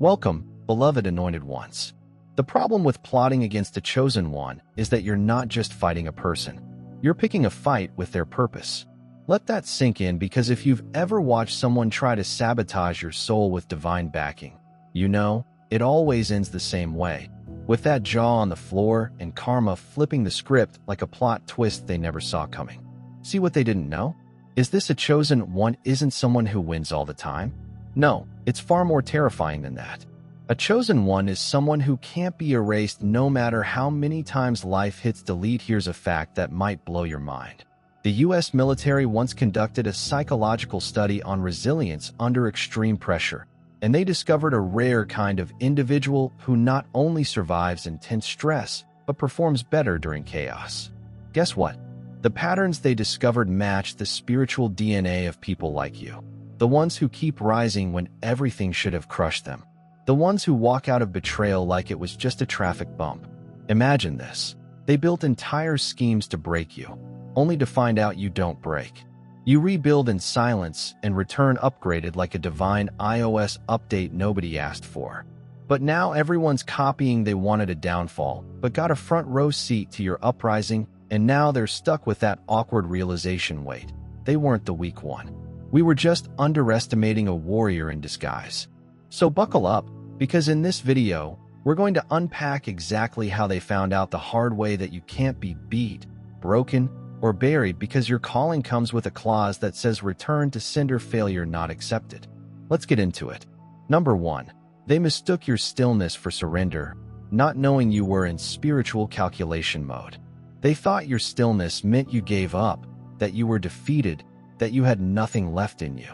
Welcome, beloved anointed ones. The problem with plotting against the chosen one is that you're not just fighting a person. You're picking a fight with their purpose. Let that sink in, because if you've ever watched someone try to sabotage your soul with divine backing, you know, it always ends the same way, with that jaw on the floor and karma flipping the script like a plot twist they never saw coming. See what they didn't know? Is this a chosen one isn't someone who wins all the time? No, it's far more terrifying than that. A chosen one is someone who can't be erased no matter how many times life hits delete. Here's a fact that might blow your mind. The US military once conducted a psychological study on resilience under extreme pressure, and they discovered a rare kind of individual who not only survives intense stress, but performs better during chaos. Guess what? The patterns they discovered match the spiritual DNA of people like you. The ones who keep rising when everything should have crushed them. The ones who walk out of betrayal like it was just a traffic bump. Imagine this. They built entire schemes to break you, only to find out you don't break. You rebuild in silence and return upgraded like a divine iOS update nobody asked for. But now everyone's copying. They wanted a downfall, but got a front row seat to your uprising, and now they're stuck with that awkward realization. Wait, they weren't the weak one. We were just underestimating a warrior in disguise. So buckle up, because in this video, we're going to unpack exactly how they found out the hard way that you can't be beat, broken, or buried, because your calling comes with a clause that says return to sender, failure not accepted. Let's get into it. Number 1. They mistook your stillness for surrender, not knowing you were in spiritual calculation mode. They thought your stillness meant you gave up, that you were defeated, that you had nothing left in you.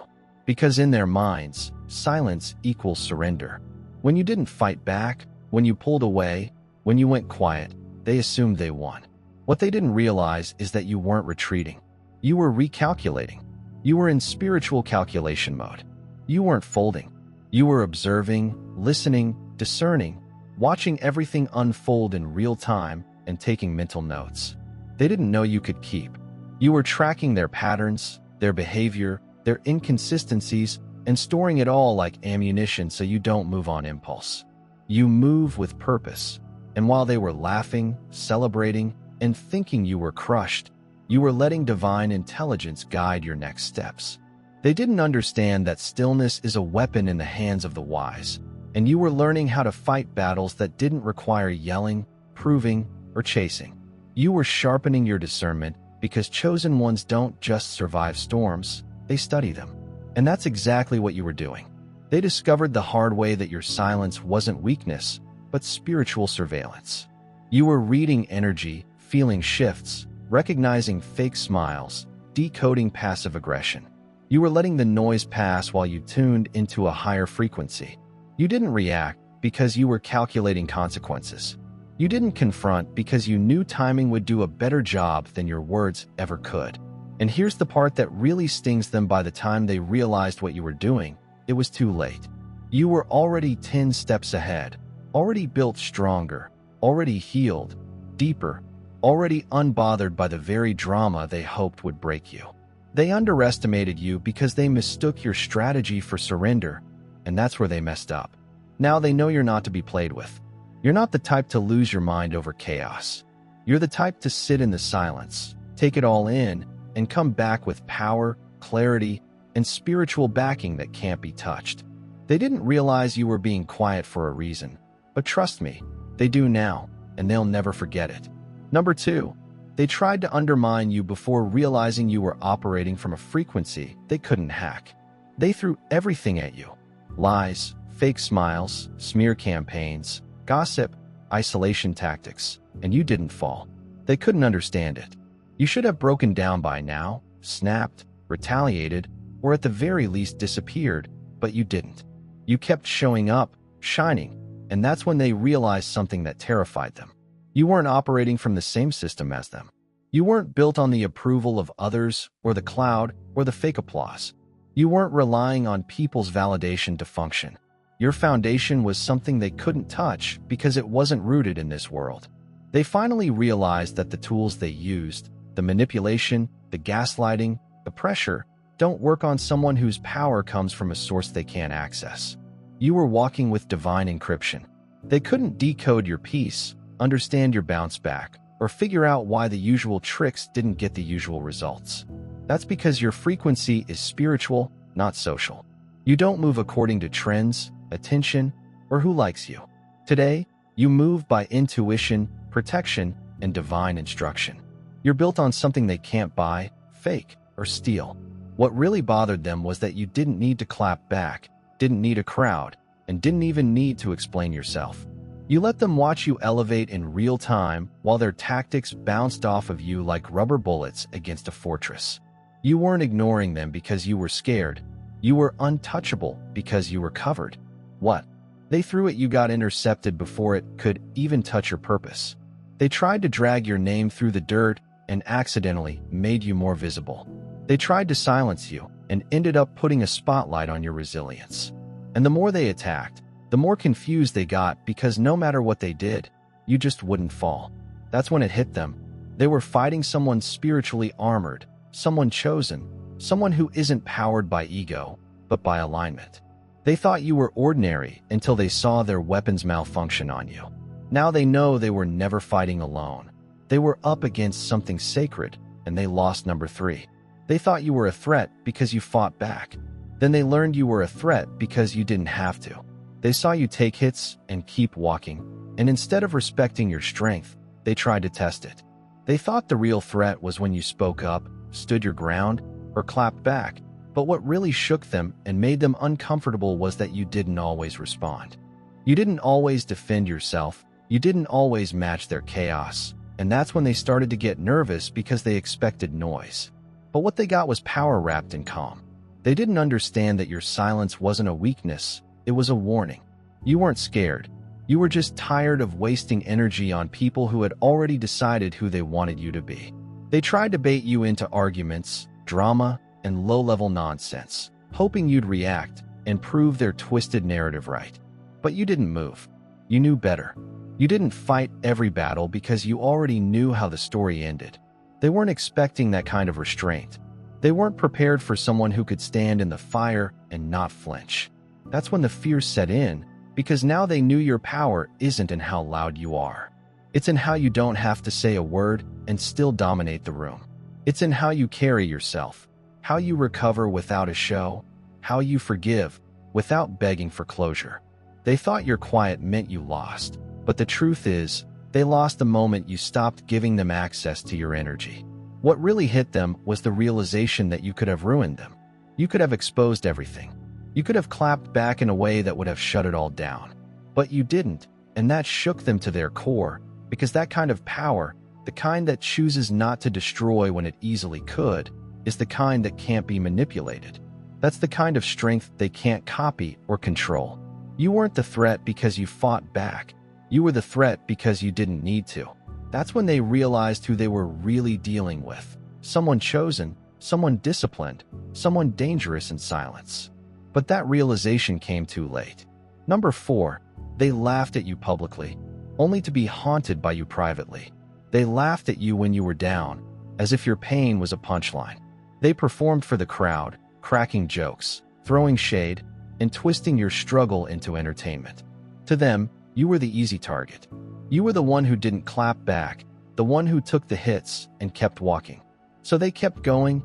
Because in their minds, silence equals surrender. When you didn't fight back, when you pulled away, when you went quiet, they assumed they won. What they didn't realize is that you weren't retreating. You were recalculating. You were in spiritual calculation mode. You weren't folding. You were observing, listening, discerning, watching everything unfold in real time, and taking mental notes. They didn't know you could keep. You were tracking their patterns, their behavior, their inconsistencies, and storing it all like ammunition so you don't move on impulse. You move with purpose. And while they were laughing, celebrating, and thinking you were crushed, you were letting divine intelligence guide your next steps. They didn't understand that stillness is a weapon in the hands of the wise, and you were learning how to fight battles that didn't require yelling, proving, or chasing. You were sharpening your discernment, because chosen ones don't just survive storms, they study them. And that's exactly what you were doing. They discovered the hard way that your silence wasn't weakness, but spiritual surveillance. You were reading energy, feeling shifts, recognizing fake smiles, decoding passive aggression. You were letting the noise pass while you tuned into a higher frequency. You didn't react because you were calculating consequences. You didn't confront because you knew timing would do a better job than your words ever could. And here's the part that really stings them: by the time they realized what you were doing, it was too late. You were already 10 steps ahead, already built stronger, already healed, deeper, already unbothered by the very drama they hoped would break you. They underestimated you because they mistook your strategy for surrender, and that's where they messed up. Now they know you're not to be played with. You're not the type to lose your mind over chaos. You're the type to sit in the silence, take it all in, and come back with power, clarity, and spiritual backing that can't be touched. They didn't realize you were being quiet for a reason, but trust me, they do now, and they'll never forget it. Number 2, they tried to undermine you before realizing you were operating from a frequency they couldn't hack. They threw everything at you: lies, fake smiles, smear campaigns, gossip, isolation tactics, and you didn't fall. They couldn't understand it. You should have broken down by now, snapped, retaliated, or at the very least disappeared, but you didn't. You kept showing up, shining, and that's when they realized something that terrified them. You weren't operating from the same system as them. You weren't built on the approval of others, or the cloud, or the fake applause. You weren't relying on people's validation to function. Your foundation was something they couldn't touch because it wasn't rooted in this world. They finally realized that the tools they used, the manipulation, the gaslighting, the pressure, don't work on someone whose power comes from a source they can't access. You were walking with divine encryption. They couldn't decode your peace, understand your bounce back, or figure out why the usual tricks didn't get the usual results. That's because your frequency is spiritual, not social. You don't move according to trends, attention, or who likes you. Today, you move by intuition, protection, and divine instruction. You're built on something they can't buy, fake, or steal. What really bothered them was that you didn't need to clap back, didn't need a crowd, and didn't even need to explain yourself. You let them watch you elevate in real time while their tactics bounced off of you like rubber bullets against a fortress. You weren't ignoring them because you were scared. You were untouchable because you were covered. What they threw at you got intercepted before it could even touch your purpose. They tried to drag your name through the dirt and accidentally made you more visible. They tried to silence you and ended up putting a spotlight on your resilience. And the more they attacked, the more confused they got because no matter what they did, you just wouldn't fall. That's when it hit them. They were fighting someone spiritually armored, someone chosen, someone who isn't powered by ego, but by alignment. They thought you were ordinary until they saw their weapons malfunction on you. Now they know they were never fighting alone. They were up against something sacred, and they lost number 3. They thought you were a threat because you fought back. Then they learned you were a threat because you didn't have to. They saw you take hits and keep walking, and instead of respecting your strength, they tried to test it. They thought the real threat was when you spoke up, stood your ground, or clapped back, but what really shook them and made them uncomfortable was that you didn't always respond. You didn't always defend yourself, you didn't always match their chaos, and that's when they started to get nervous because they expected noise. But what they got was power wrapped in calm. They didn't understand that your silence wasn't a weakness, it was a warning. You weren't scared. You were just tired of wasting energy on people who had already decided who they wanted you to be. They tried to bait you into arguments, drama, and low-level nonsense, hoping you'd react and prove their twisted narrative right. But you didn't move. You knew better. You didn't fight every battle because you already knew how the story ended. They weren't expecting that kind of restraint. They weren't prepared for someone who could stand in the fire and not flinch. That's when the fear set in, because now they knew your power isn't in how loud you are. It's in how you don't have to say a word and still dominate the room. It's in how you carry yourself, how you recover without a show, how you forgive without begging for closure. They thought your quiet meant you lost, but the truth is, they lost the moment you stopped giving them access to your energy. What really hit them was the realization that you could have ruined them. You could have exposed everything. You could have clapped back in a way that would have shut it all down. But you didn't, and that shook them to their core, because that kind of power, the kind that chooses not to destroy when it easily could, is the kind that can't be manipulated. That's the kind of strength they can't copy or control. You weren't the threat because you fought back. You were the threat because you didn't need to. That's when they realized who they were really dealing with. Someone chosen, someone disciplined, someone dangerous in silence. But that realization came too late. Number 4, they laughed at you publicly, only to be haunted by you privately. They laughed at you when you were down, as if your pain was a punchline. They performed for the crowd, cracking jokes, throwing shade, and twisting your struggle into entertainment. To them, you were the easy target. You were the one who didn't clap back, the one who took the hits and kept walking. So they kept going,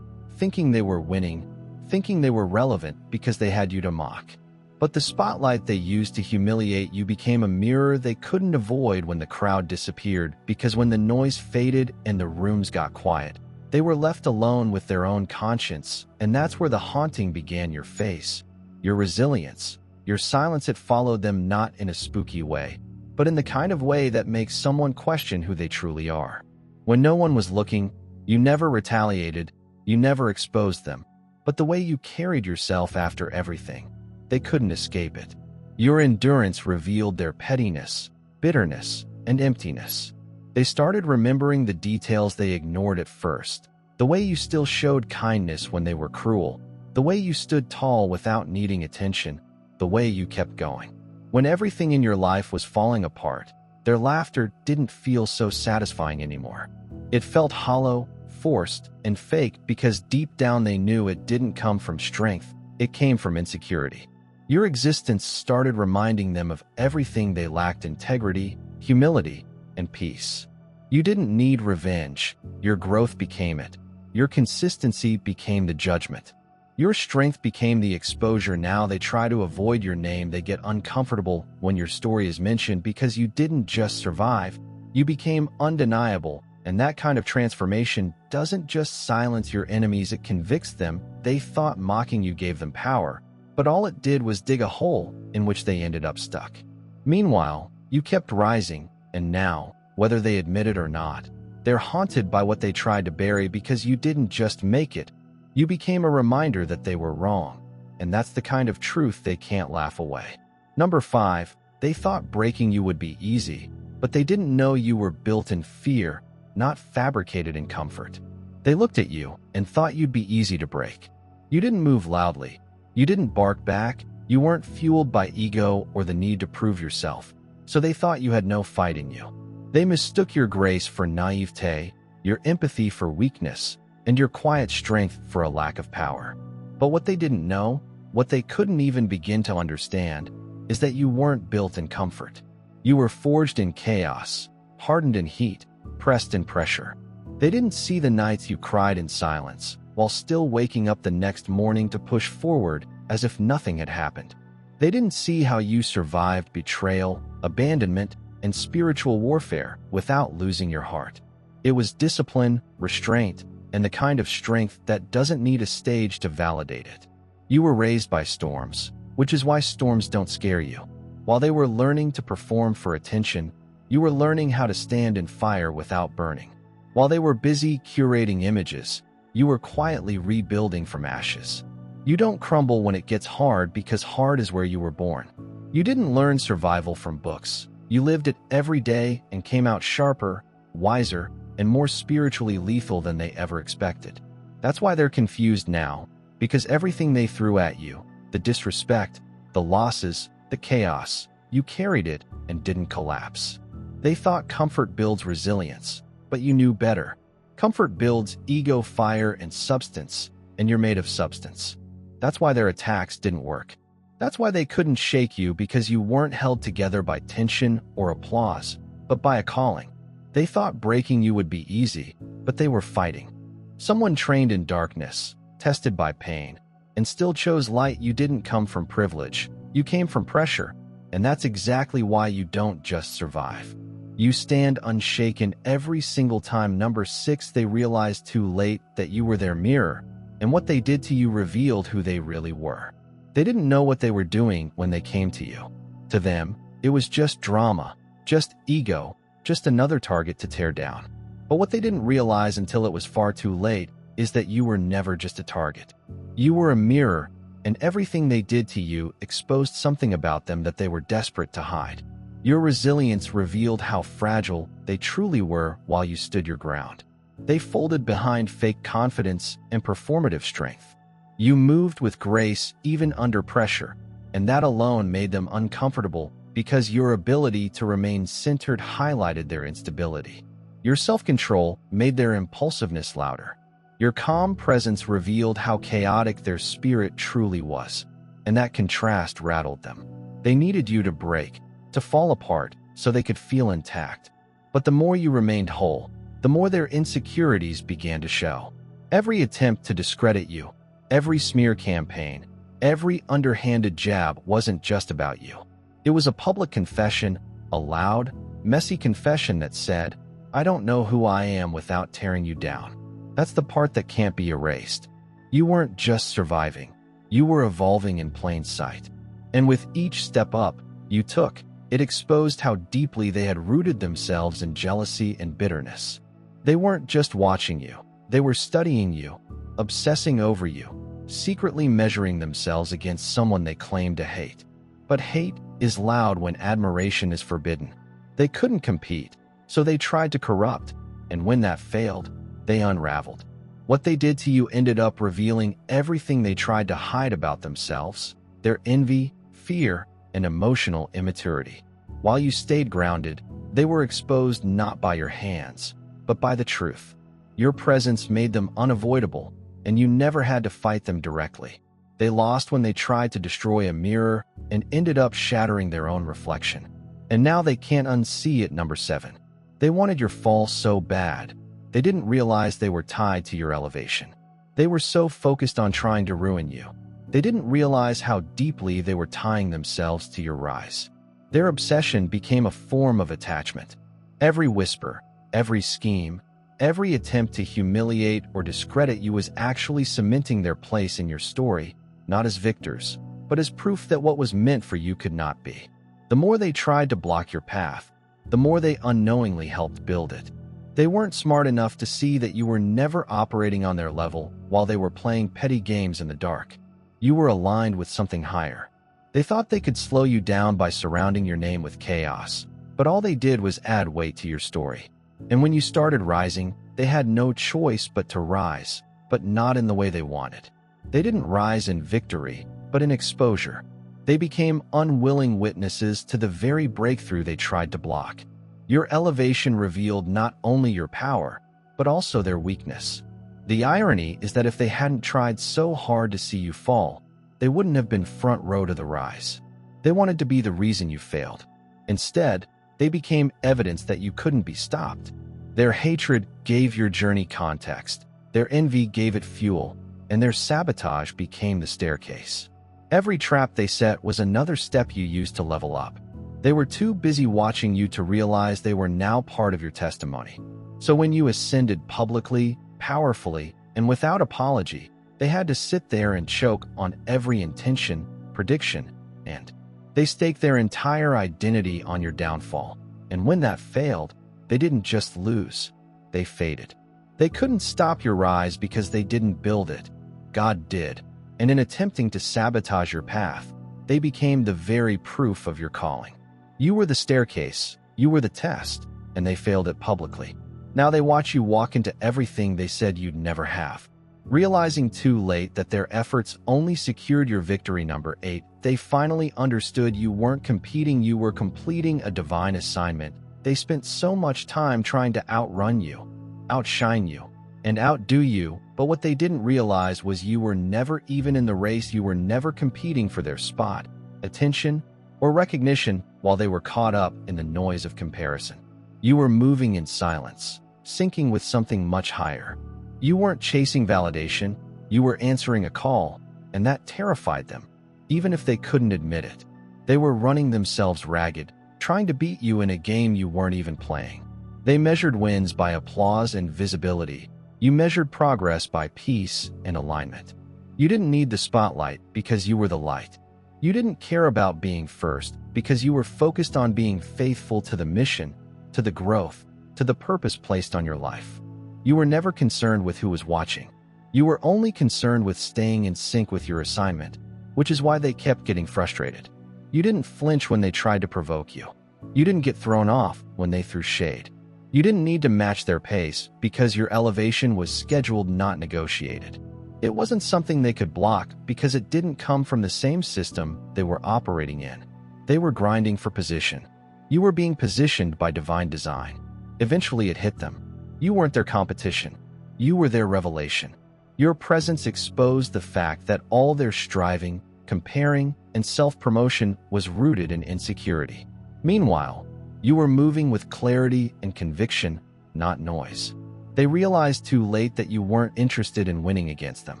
thinking they were winning, thinking they were relevant because they had you to mock. But the spotlight they used to humiliate you became a mirror they couldn't avoid when the crowd disappeared, because when the noise faded and the rooms got quiet, they were left alone with their own conscience, and that's where the haunting began. Your face, your resilience, your silence. It followed them not in a spooky way, but in the kind of way that makes someone question who they truly are. When no one was looking, you never retaliated, you never exposed them, but the way you carried yourself after everything, they couldn't escape it. Your endurance revealed their pettiness, bitterness, and emptiness. They started remembering the details they ignored at first, the way you still showed kindness when they were cruel, the way you stood tall without needing attention, the way you kept going. When everything in your life was falling apart, their laughter didn't feel so satisfying anymore. It felt hollow, forced, and fake because deep down they knew it didn't come from strength, it came from insecurity. Your existence started reminding them of everything they lacked: integrity, humility, and peace. You didn't need revenge. Your growth became it. Your consistency became the judgment. Your strength became the exposure. Now they try to avoid your name. They get uncomfortable when your story is mentioned because you didn't just survive, you became undeniable. And that kind of transformation doesn't just silence your enemies, it convicts them. They thought mocking you gave them power, but all it did was dig a hole in which they ended up stuck. Meanwhile, you kept rising, and now, whether they admit it or not, they're haunted by what they tried to bury because you didn't just make it. You became a reminder that they were wrong, and that's the kind of truth they can't laugh away. Number 5, they thought breaking you would be easy, but they didn't know you were built in fear, not fabricated in comfort. They looked at you and thought you'd be easy to break. You didn't move loudly. You didn't bark back. You weren't fueled by ego or the need to prove yourself, so they thought you had no fight in you. They mistook your grace for naivete, your empathy for weakness, and your quiet strength for a lack of power. But what they didn't know, what they couldn't even begin to understand, is that you weren't built in comfort. You were forged in chaos, hardened in heat, pressed in pressure. They didn't see the nights you cried in silence, while still waking up the next morning to push forward as if nothing had happened. They didn't see how you survived betrayal, abandonment, and spiritual warfare without losing your heart. It was discipline, restraint, and the kind of strength that doesn't need a stage to validate it. You were raised by storms, which is why storms don't scare you. While they were learning to perform for attention, you were learning how to stand in fire without burning. While they were busy curating images, you were quietly rebuilding from ashes. You don't crumble when it gets hard because hard is where you were born. You didn't learn survival from books. You lived it every day and came out sharper, wiser, and more spiritually lethal than they ever expected. That's why they're confused now, because everything they threw at you, the disrespect, the losses, the chaos, you carried it and didn't collapse. They thought comfort builds resilience, but you knew better. Comfort builds ego, fire, and substance, and you're made of substance. That's why their attacks didn't work. That's why they couldn't shake you, because you weren't held together by tension or applause, but by a calling. They thought breaking you would be easy, but they were fighting. Someone trained in darkness, tested by pain, and still chose light. You didn't come from privilege. You came from pressure, and that's exactly why you don't just survive. You stand unshaken every single time. Number 6, they realized too late that you were their mirror, and what they did to you revealed who they really were. They didn't know what they were doing when they came to you. To them, it was just drama, just ego, just another target to tear down. But what they didn't realize until it was far too late is that you were never just a target. You were a mirror, and everything they did to you exposed something about them that they were desperate to hide. Your resilience revealed how fragile they truly were while you stood your ground. They folded behind fake confidence and performative strength. You moved with grace even under pressure, and that alone made them uncomfortable because your ability to remain centered highlighted their instability. Your self-control made their impulsiveness louder. Your calm presence revealed how chaotic their spirit truly was, and that contrast rattled them. They needed you to break, to fall apart, so they could feel intact. But the more you remained whole, the more their insecurities began to show. Every attempt to discredit you, every smear campaign, every underhanded jab wasn't just about you. It was a public confession, a loud, messy confession that said, "I don't know who I am without tearing you down." That's the part that can't be erased. You weren't just surviving, you were evolving in plain sight. And with each step up you took, it exposed how deeply they had rooted themselves in jealousy and bitterness. They weren't just watching you, they were studying you, obsessing over you, secretly measuring themselves against someone they claimed to hate. But hate is loud when admiration is forbidden. They couldn't compete, so they tried to corrupt, and when that failed, they unraveled. What they did to you ended up revealing everything they tried to hide about themselves: their envy, fear, and emotional immaturity. While you stayed grounded, they were exposed not by your hands, but by the truth. Your presence made them unavoidable, and you never had to fight them directly. They lost when they tried to destroy a mirror and ended up shattering their own reflection. And now they can't unsee it. Number 7. They wanted your fall so bad, they didn't realize they were tied to your elevation. They were so focused on trying to ruin you, they didn't realize how deeply they were tying themselves to your rise. Their obsession became a form of attachment. Every whisper, every scheme, every attempt to humiliate or discredit you was actually cementing their place in your story, not as victors, but as proof that what was meant for you could not be. The more they tried to block your path, the more they unknowingly helped build it. They weren't smart enough to see that you were never operating on their level while they were playing petty games in the dark. You were aligned with something higher. They thought they could slow you down by surrounding your name with chaos, but all they did was add weight to your story. And when you started rising, they had no choice but to rise, but not in the way they wanted. They didn't rise in victory, but in exposure. They became unwilling witnesses to the very breakthrough they tried to block. Your elevation revealed not only your power, but also their weakness. The irony is that if they hadn't tried so hard to see you fall, they wouldn't have been front row to the rise. They wanted to be the reason you failed. Instead, they became evidence that you couldn't be stopped. Their hatred gave your journey context, their envy gave it fuel, and their sabotage became the staircase. Every trap they set was another step you used to level up. They were too busy watching you to realize they were now part of your testimony. So when you ascended publicly, powerfully, and without apology, they had to sit there and choke on every intention, prediction, and they staked their entire identity on your downfall. And when that failed, they didn't just lose, they faded. They couldn't stop your rise because they didn't build it. God did. And in attempting to sabotage your path, they became the very proof of your calling. You were the staircase, you were the test, and they failed it publicly. Now they watch you walk into everything they said you'd never have. Realizing too late that their efforts only secured your victory. Number 8, they finally understood you weren't competing, you were completing a divine assignment. They spent so much time trying to outrun you, outshine you, and outdo you, but what they didn't realize was you were never even in the race. You were never competing for their spot, attention, or recognition while they were caught up in the noise of comparison. You were moving in silence, syncing with something much higher. You weren't chasing validation, you were answering a call, and that terrified them, even if they couldn't admit it. They were running themselves ragged, trying to beat you in a game you weren't even playing. They measured wins by applause and visibility. You measured progress by peace and alignment. You didn't need the spotlight because you were the light. You didn't care about being first because you were focused on being faithful to the mission, to the growth, to the purpose placed on your life. You were never concerned with who was watching. You were only concerned with staying in sync with your assignment, which is why they kept getting frustrated. You didn't flinch when they tried to provoke you. You didn't get thrown off when they threw shade. You didn't need to match their pace because your elevation was scheduled, not negotiated. It wasn't something they could block because it didn't come from the same system they were operating in. They were grinding for position. You were being positioned by divine design. Eventually it hit them. You weren't their competition. You were their revelation. Your presence exposed the fact that all their striving, comparing, and self-promotion was rooted in insecurity. Meanwhile, you were moving with clarity and conviction, not noise. They realized too late that you weren't interested in winning against them.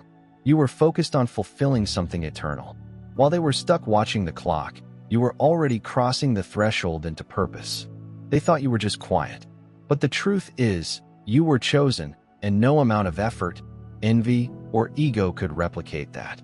You were focused on fulfilling something eternal. While they were stuck watching the clock, you were already crossing the threshold into purpose. They thought you were just quiet. But the truth is, you were chosen, and no amount of effort, envy, or ego could replicate that.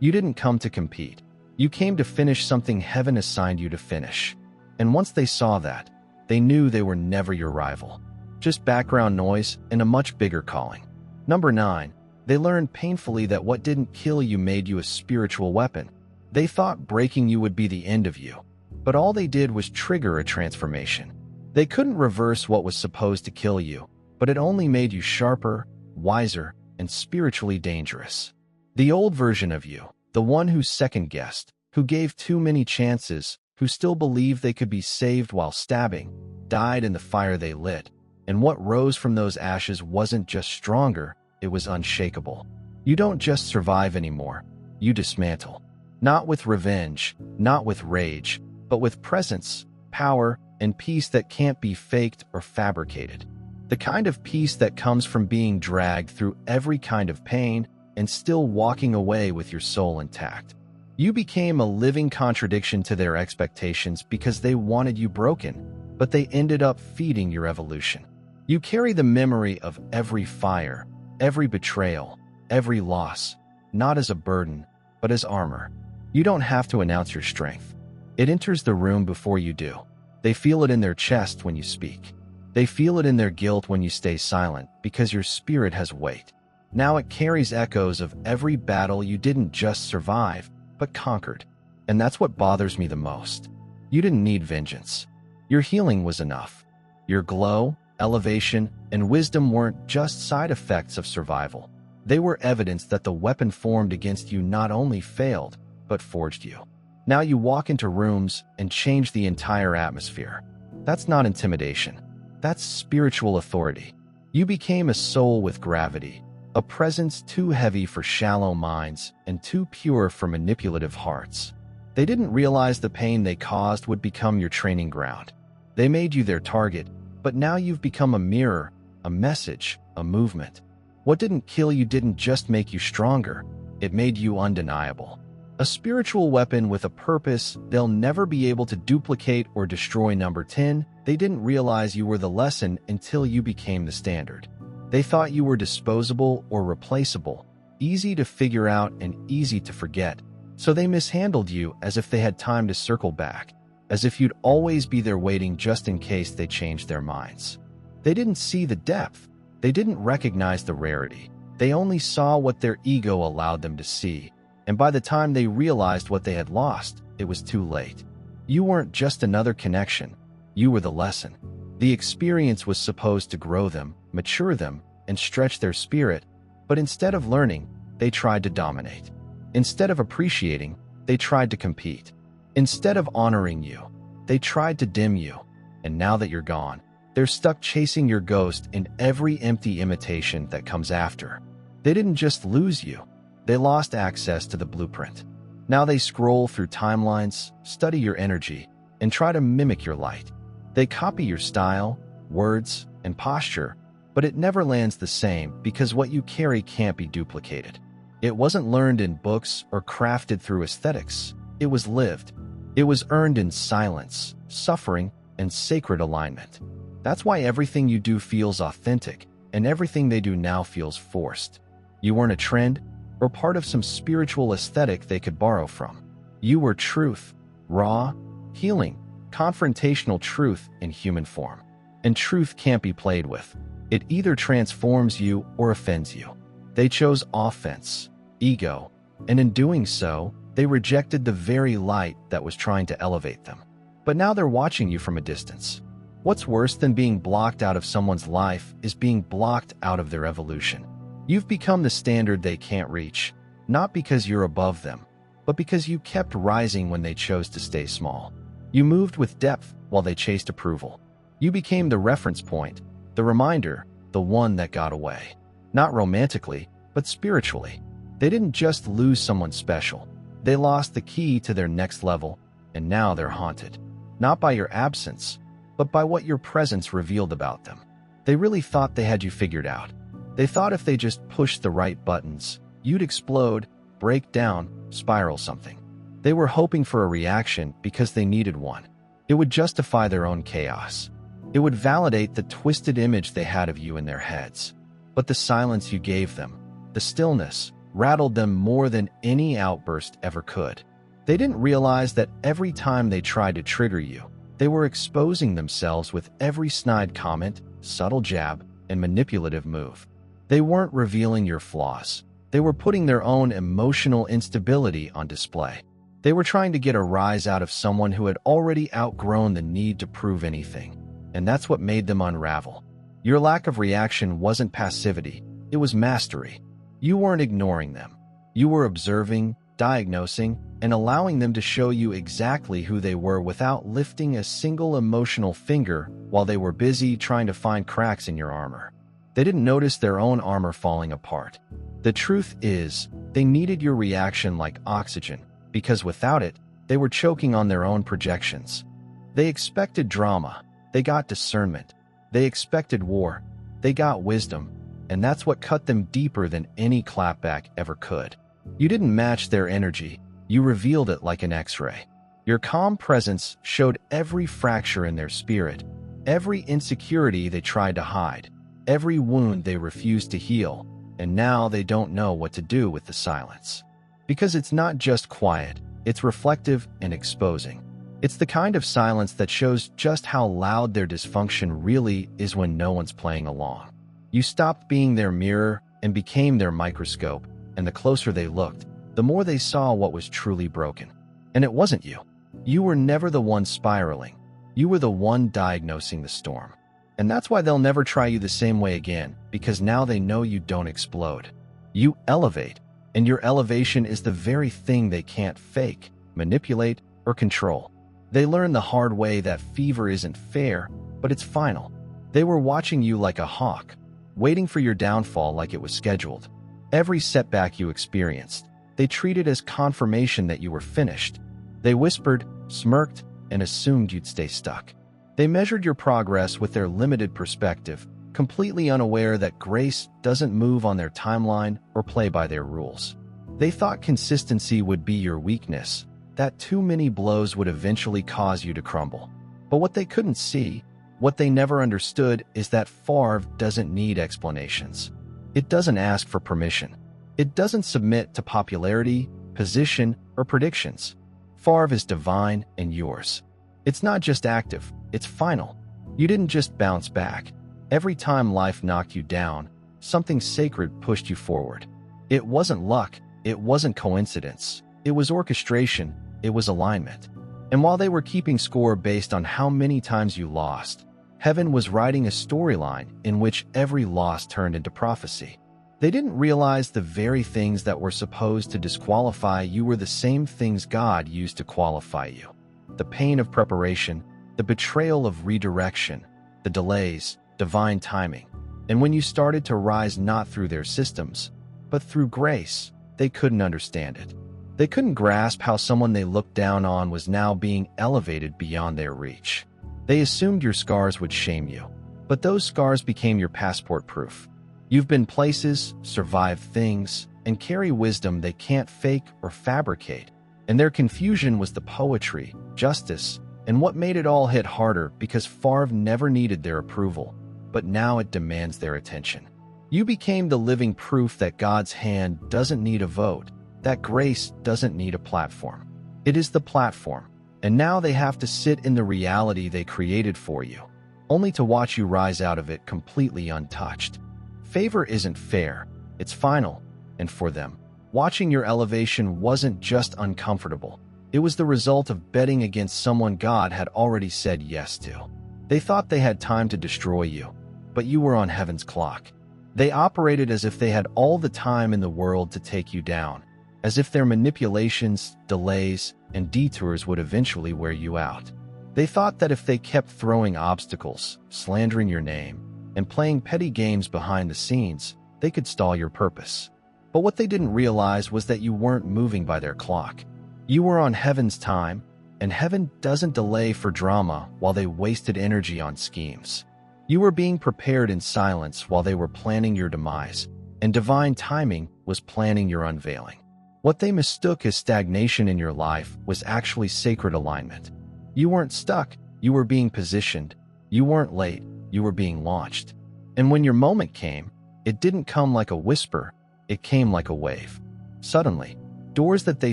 You didn't come to compete. You came to finish something heaven assigned you to finish. And once they saw that, they knew they were never your rival. Just background noise and a much bigger calling. Number 9, they learned painfully that what didn't kill you made you a spiritual weapon. They thought breaking you would be the end of you, but all they did was trigger a transformation. They couldn't reverse what was supposed to kill you, but it only made you sharper, wiser, and spiritually dangerous. The old version of you, the one who second-guessed, who gave too many chances, who still believed they could be saved while stabbing, died in the fire they lit. And what rose from those ashes wasn't just stronger, it was unshakable. You don't just survive anymore. you dismantle. Not with revenge, not with rage, but with presence, power, and peace that can't be faked or fabricated. The kind of peace that comes from being dragged through every kind of pain and still walking away with your soul intact. You became a living contradiction to their expectations because they wanted you broken, but they ended up feeding your evolution. You carry the memory of every fire, every betrayal, every loss, not as a burden, but as armor. You don't have to announce your strength. It enters the room before you do. They feel it in their chest when you speak. They feel it in their guilt when you stay silent because your spirit has weight. Now it carries echoes of every battle you didn't just survive, but conquered. And that's what bothers me the most. You didn't need vengeance. Your healing was enough. Your glow, elevation, and wisdom weren't just side effects of survival. They were evidence that the weapon formed against you not only failed, but forged you. Now you walk into rooms and change the entire atmosphere. That's not intimidation. That's spiritual authority. You became a soul with gravity, a presence too heavy for shallow minds and too pure for manipulative hearts. They didn't realize the pain they caused would become your training ground. They made you their target, but now you've become a mirror, a message, a movement. What didn't kill you didn't just make you stronger, it made you undeniable. A spiritual weapon with a purpose they'll never be able to duplicate or destroy. Number 10, they didn't realize you were the lesson until you became the standard. They thought you were disposable or replaceable, easy to figure out and easy to forget, so they mishandled you as if they had time to circle back, as if you'd always be there waiting just in case they changed their minds. They didn't see the depth. They didn't recognize the rarity. They only saw what their ego allowed them to see. And by the time they realized what they had lost, it was too late. You weren't just another connection. You were the lesson. The experience was supposed to grow them, mature them, and stretch their spirit, but instead of learning, they tried to dominate. Instead of appreciating, they tried to compete. Instead of honoring you, they tried to dim you. And now that you're gone, they're stuck chasing your ghost in every empty imitation that comes after. They didn't just lose you. They lost access to the blueprint. Now they scroll through timelines, study your energy, and try to mimic your light. They copy your style, words, and posture, but it never lands the same because what you carry can't be duplicated. It wasn't learned in books or crafted through aesthetics. It was lived. It was earned in silence, suffering, and sacred alignment. That's why everything you do feels authentic, and everything they do now feels forced. You weren't a trend, or part of some spiritual aesthetic they could borrow from. You were truth, raw, healing, confrontational truth in human form. And truth can't be played with. It either transforms you or offends you. They chose offense, ego, and in doing so, they rejected the very light that was trying to elevate them. But now they're watching you from a distance. What's worse than being blocked out of someone's life is being blocked out of their evolution. You've become the standard they can't reach, not because you're above them, but because you kept rising when they chose to stay small. You moved with depth while they chased approval. You became the reference point, the reminder, the one that got away. Not romantically, but spiritually. They didn't just lose someone special. They lost the key to their next level, and now they're haunted. Not by your absence, but by what your presence revealed about them. They really thought they had you figured out. They thought if they just pushed the right buttons, you'd explode, break down, spiral something. They were hoping for a reaction because they needed one. It would justify their own chaos. It would validate the twisted image they had of you in their heads. But the silence you gave them, the stillness, rattled them more than any outburst ever could. They didn't realize that every time they tried to trigger you, they were exposing themselves with every snide comment, subtle jab, and manipulative move. They weren't revealing your flaws. They were putting their own emotional instability on display. They were trying to get a rise out of someone who had already outgrown the need to prove anything. And that's what made them unravel. Your lack of reaction wasn't passivity, it was mastery. You weren't ignoring them. You were observing, diagnosing, and allowing them to show you exactly who they were without lifting a single emotional finger while they were busy trying to find cracks in your armor. They didn't notice their own armor falling apart. The truth is, They needed your reaction like oxygen, because without it, they were choking on their own projections. They expected drama. They got discernment. They expected war. They got wisdom. And that's what cut them deeper than any clapback ever could. You didn't match their energy. You revealed it like an X-ray. Your calm presence showed every fracture in their spirit, every insecurity they tried to hide, every wound they refused to heal, and now they don't know what to do with the silence. Because it's not just quiet, it's reflective and exposing. It's the kind of silence that shows just how loud their dysfunction really is when no one's playing along. You stopped being their mirror and became their microscope, and the closer they looked, the more they saw what was truly broken. And it wasn't you. You were never the one spiraling. You were the one diagnosing the storm. And that's why they'll never try you the same way again, because now they know you don't explode. You elevate, and your elevation is the very thing they can't fake, manipulate, or control. They learned the hard way that fever isn't fair, but it's final. They were watching you like a hawk, waiting for your downfall like it was scheduled. Every setback you experienced, they treated as confirmation that you were finished. They whispered, smirked, and assumed you'd stay stuck. They measured your progress with their limited perspective, completely unaware that grace doesn't move on their timeline or play by their rules. They thought consistency would be your weakness, that too many blows would eventually cause you to crumble. But what they couldn't see, what they never understood, is that Favre doesn't need explanations. It doesn't ask for permission. It doesn't submit to popularity, position, or predictions. Favre is divine and yours. It's not just active, it's final. You didn't just bounce back. Every time life knocked you down, something sacred pushed you forward. It wasn't luck, it wasn't coincidence. It was orchestration, it was alignment. And while they were keeping score based on how many times you lost, heaven was writing a storyline in which every loss turned into prophecy. They didn't realize the very things that were supposed to disqualify you were the same things God used to qualify you. The pain of preparation, the betrayal of redirection, the delays, divine timing. And when you started to rise not through their systems, but through grace, they couldn't understand it. They couldn't grasp how someone they looked down on was now being elevated beyond their reach. They assumed your scars would shame you, but those scars became your passport proof. You've been places, survived things, and carry wisdom they can't fake or fabricate. And their confusion was the poetry, justice, and what made it all hit harder because Favre never needed their approval, but now it demands their attention. You became the living proof that God's hand doesn't need a vote, that grace doesn't need a platform. It is the platform, and now they have to sit in the reality they created for you, only to watch you rise out of it completely untouched. Favor isn't fair, it's final, and for them, watching your elevation wasn't just uncomfortable. It was the result of betting against someone God had already said yes to. They thought they had time to destroy you, but you were on heaven's clock. They operated as if they had all the time in the world to take you down, as if their manipulations, delays, and detours would eventually wear you out. They thought that if they kept throwing obstacles, slandering your name, and playing petty games behind the scenes, they could stall your purpose. But what they didn't realize was that you weren't moving by their clock. You were on heaven's time, and heaven doesn't delay for drama while they wasted energy on schemes. You were being prepared in silence while they were planning your demise, and divine timing was planning your unveiling. What they mistook as stagnation in your life was actually sacred alignment. You weren't stuck, you were being positioned. You weren't late, you were being launched. And when your moment came, it didn't come like a whisper, it came like a wave. Suddenly, doors that they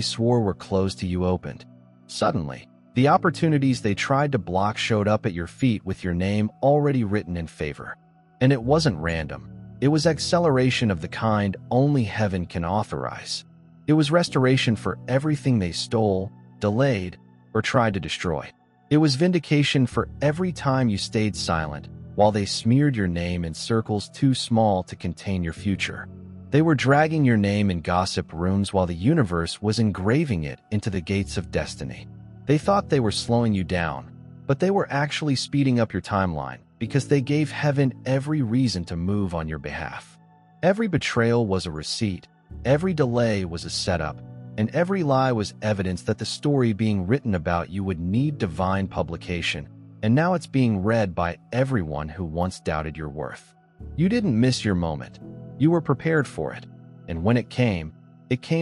swore were closed to you opened. Suddenly, the opportunities they tried to block showed up at your feet with your name already written in favor. And it wasn't random. It was acceleration of the kind only heaven can authorize. It was restoration for everything they stole, delayed, or tried to destroy. It was vindication for every time you stayed silent while they smeared your name in circles too small to contain your future. They were dragging your name in gossip rooms while the universe was engraving it into the gates of destiny. They thought they were slowing you down, but they were actually speeding up your timeline because they gave heaven every reason to move on your behalf. Every betrayal was a receipt, Every delay was a setup, and every lie was evidence that the story being written about you would need divine publication, and now it's being read by everyone who once doubted your worth. You didn't miss your moment. You were prepared for it, and when it came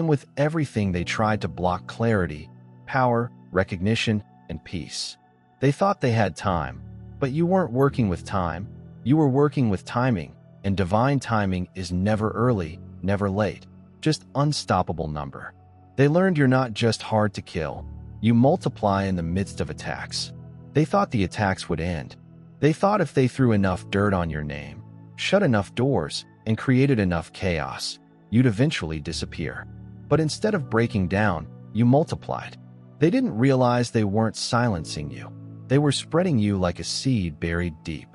with everything they tried to block: clarity, power, recognition, and peace. They thought they had time, but you weren't working with time. You were working with timing, and divine timing is never early, never late, just unstoppable number. They learned you're not just hard to kill. You multiply in the midst of attacks. They thought the attacks would end. They thought if they threw enough dirt on your name, shut enough doors, and created enough chaos, you'd eventually disappear. But instead of breaking down, you multiplied. They didn't realize they weren't silencing you. They were spreading you like a seed buried deep.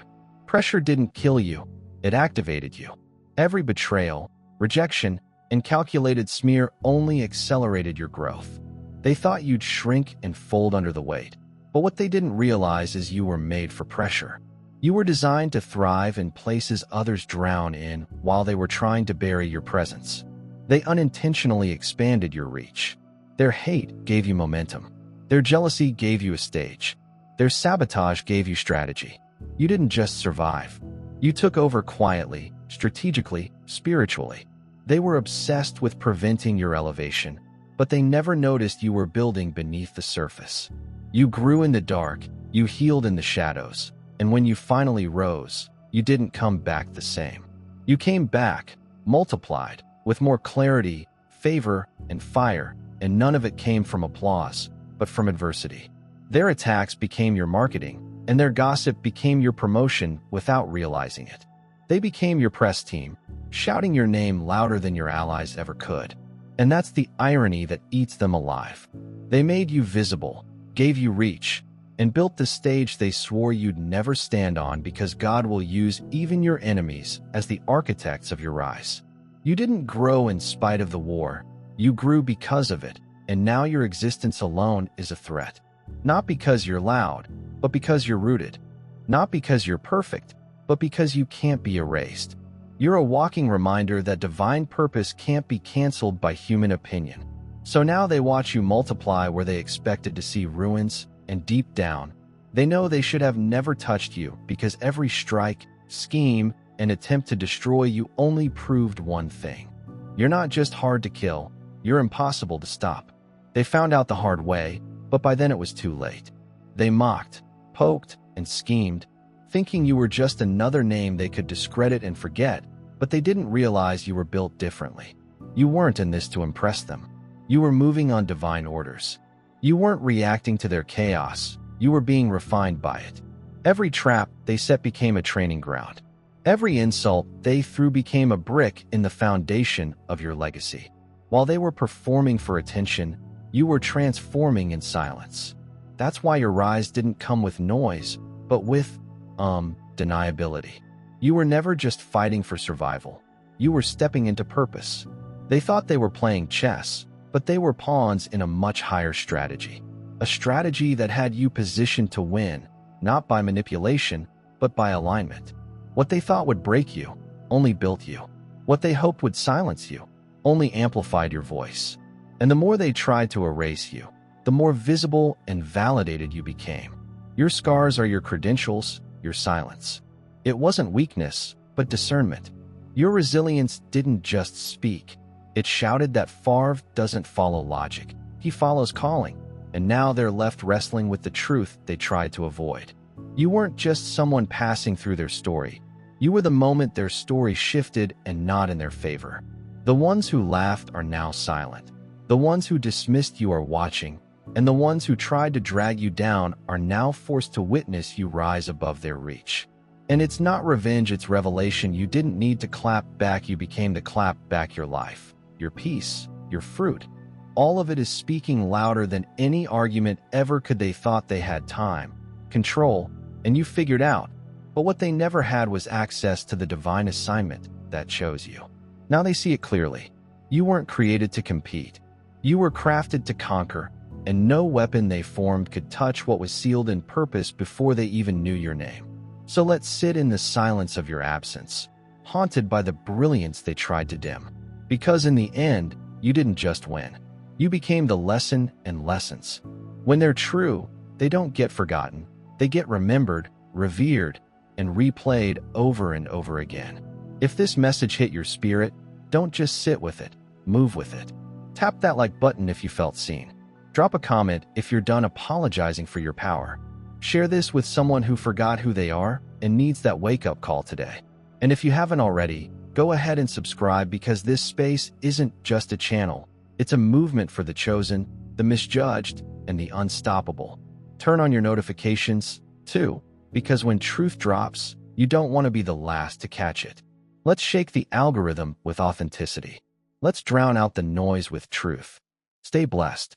Pressure didn't kill you, it activated you. Every betrayal, rejection, and calculated smear only accelerated your growth. They thought you'd shrink and fold under the weight. But what they didn't realize is you were made for pressure. You were designed to thrive in places others drown in while they were trying to bury your presence. They unintentionally expanded your reach. Their hate gave you momentum. Their jealousy gave you a stage. Their sabotage gave you strategy. You didn't just survive. You took over quietly, strategically, spiritually. They were obsessed with preventing your elevation, but they never noticed you were building beneath the surface. You grew in the dark, you healed in the shadows, and when you finally rose, you didn't come back the same. You came back, multiplied, with more clarity, favor, and fire, and none of it came from applause, but from adversity. Their attacks became your marketing, and their gossip became your promotion without realizing it. They became your press team, shouting your name louder than your allies ever could. And that's the irony that eats them alive. They made you visible, gave you reach, and built the stage they swore you'd never stand on, because God will use even your enemies as the architects of your rise. You didn't grow in spite of the war. You grew because of it, and now your existence alone is a threat. Not because you're loud, but because you're rooted. Not because you're perfect, but because you can't be erased. You're a walking reminder that divine purpose can't be canceled by human opinion. So now they watch you multiply where they expected to see ruins, and deep down, they know they should have never touched you, because every strike, scheme, and attempt to destroy you only proved one thing. You're not just hard to kill, you're impossible to stop. They found out the hard way, but by then it was too late. They mocked, poked, and schemed, thinking you were just another name they could discredit and forget, but they didn't realize you were built differently. You weren't in this to impress them. You were moving on divine orders. You weren't reacting to their chaos, you were being refined by it. Every trap they set became a training ground. Every insult they threw became a brick in the foundation of your legacy. While they were performing for attention, you were transforming in silence. That's why your rise didn't come with noise, but with, deniability. You were never just fighting for survival. You were stepping into purpose. They thought they were playing chess, but they were pawns in a much higher strategy. A strategy that had you positioned to win, not by manipulation, but by alignment. What they thought would break you only built you. What they hoped would silence you only amplified your voice. And the more they tried to erase you, the more visible and validated you became. Your scars are your credentials, your silence. It wasn't weakness, but discernment. Your resilience didn't just speak. It shouted that Favre doesn't follow logic. He follows calling. And now they're left wrestling with the truth they tried to avoid. You weren't just someone passing through their story. You were the moment their story shifted, and not in their favor. The ones who laughed are now silent. The ones who dismissed you are watching, and the ones who tried to drag you down are now forced to witness you rise above their reach. And it's not revenge, it's revelation. You didn't need to clap back, you became the clap back. Your life, your peace, your fruit. All of it is speaking louder than any argument ever could. They thought they had time, control, and you figured out. But what they never had was access to the divine assignment that chose you. Now they see it clearly. You weren't created to compete. You were crafted to conquer, and no weapon they formed could touch what was sealed in purpose before they even knew your name. So let's sit in the silence of your absence, haunted by the brilliance they tried to dim. Because in the end, you didn't just win. You became the lesson and lessons. When they're true, they don't get forgotten. They get remembered, revered, and replayed over and over again. If this message hit your spirit, don't just sit with it, move with it. Tap that like button if you felt seen. Drop a comment if you're done apologizing for your power. Share this with someone who forgot who they are and needs that wake-up call today. And if you haven't already, go ahead and subscribe, because this space isn't just a channel. It's a movement for the chosen, the misjudged, and the unstoppable. Turn on your notifications, too, because when truth drops, you don't want to be the last to catch it. Let's shake the algorithm with authenticity. Let's drown out the noise with truth. Stay blessed.